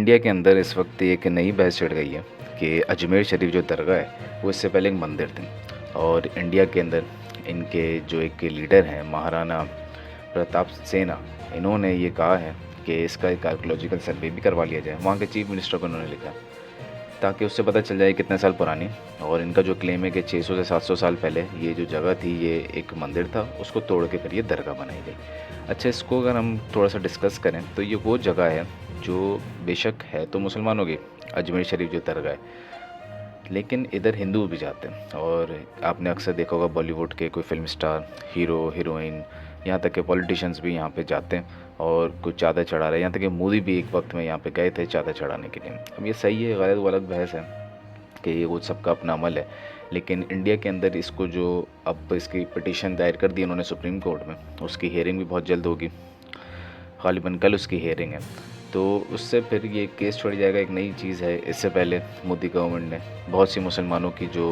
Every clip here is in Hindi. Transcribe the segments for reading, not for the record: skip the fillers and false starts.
इंडिया के अंदर इस वक्त एक नई बहस छिड़ गई है कि अजमेर शरीफ जो दरगाह है वो इससे पहले एक मंदिर थी। और इंडिया के अंदर इनके जो एक लीडर हैं महाराणा प्रताप सेना, इन्होंने ये कहा है कि इसका एक आर्कोलॉजिकल सर्वे भी करवा लिया जाए। वहाँ के चीफ मिनिस्टर को उन्होंने लिखा ताकि उससे पता चल जाए कितने साल पुरानी। और इनका जो क्लेम है कि 600 से 700 साल पहले ये जो जगह थी ये एक मंदिर था, उसको तोड़ के फिर ये दरगाह बनाई गई। अच्छा, इसको अगर हम थोड़ा सा डिस्कस करें तो ये वो जगह है जो बेशक है तो मुसलमानों की, अजमेर शरीफ जो दरगाह है, लेकिन इधर हिंदू भी जाते हैं। और आपने अक्सर देखा होगा बॉलीवुड के कोई फिल्म स्टार, हीरो हीरोइन, यहाँ तक के पॉलिटिशियंस भी यहाँ पे जाते हैं और कुछ चादर चढ़ा रहे हैं। यहाँ तक कि मोदी भी एक वक्त में यहाँ पे गए थे चादर चढ़ाने के लिए। अब ये सही है गलत वो अलग बहस है कि ये वो सबका अपना अमल है, लेकिन इंडिया के अंदर इसको जो अब इसकी पिटीशन दायर कर दी उन्होंने सुप्रीम कोर्ट में, उसकी हियरिंग भी बहुत जल्द होगी, ग़ालिबन कल उसकी हियरिंग है। तो उससे फिर ये केस छोड़ जाएगा। एक नई चीज़ है, इससे पहले मोदी गवर्नमेंट ने बहुत सी मुसलमानों की जो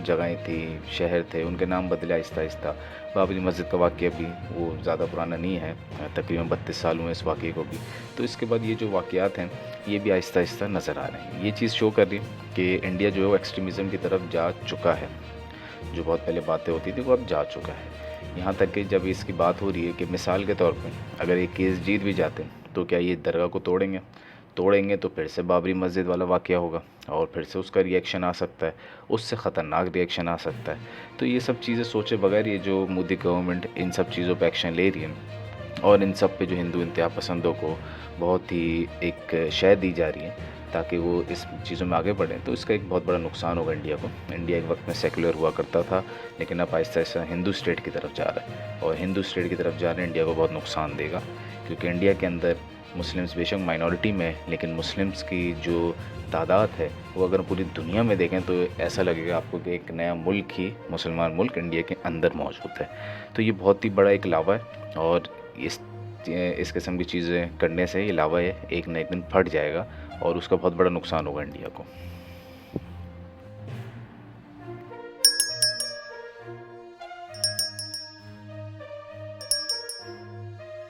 जगहें थी, शहर थे, उनके नाम बदले आहिस्ता आहिस्ता। बाबरी मस्जिद का वाक़या भी वो ज़्यादा पुराना नहीं है, तकरीबन 32 साल हुए इस वाक़े को भी। तो इसके बाद ये जो वाक़यात हैं ये भी आहिस्ता आहिस्ता नज़र आ रहे हैं। ये चीज़ शो कर रही है कि इंडिया जो है वो एक्सट्रीमिज़म की तरफ जा चुका है। जो बहुत पहले बातें होती थी वो अब जा चुका है। यहाँ तक कि जब इसकी बात हो रही है कि मिसाल के तौर पे अगर ये केस जीत भी जाते हैं तो क्या ये दरगाह को तोड़ेंगे तो फिर से बाबरी मस्जिद वाला वाक़या होगा और फिर से उसका रिएक्शन आ सकता है, उससे ख़तरनाक रिएक्शन आ सकता है। तो ये सब चीज़ें सोचे बगैर ये जो मोदी गवर्नमेंट इन सब चीज़ों पे एक्शन ले रही है और इन सब पे जो हिंदू इंतहा पसंदों को बहुत ही एक शय दी जा रही है ताकि वो इस चीज़ों में आगे बढ़ें, तो इसका एक बहुत बड़ा नुकसान होगा इंडिया को। इंडिया एक वक्त में सेकुलर हुआ करता था, लेकिन अब आहिस्ता आहिस्ता हिंदू स्टेट की तरफ जा रहा है और हिंदू स्टेट की तरफ जाने इंडिया को बहुत नुकसान देगा। क्योंकि इंडिया के अंदर मुस्लिम्स बेशक माइनॉरिटी में है, लेकिन मुस्लिम्स की जो तादाद है वो अगर पूरी दुनिया में देखें तो ऐसा लगेगा आपको कि एक नया मुल्क ही, मुसलमान मुल्क इंडिया के अंदर मौजूद है। तो ये बहुत ही बड़ा एक लावा है और इस किस्म की चीज़ें करने से ये लावा है एक न एक दिन फट जाएगा और उसका बहुत बड़ा नुकसान होगा इंडिया को।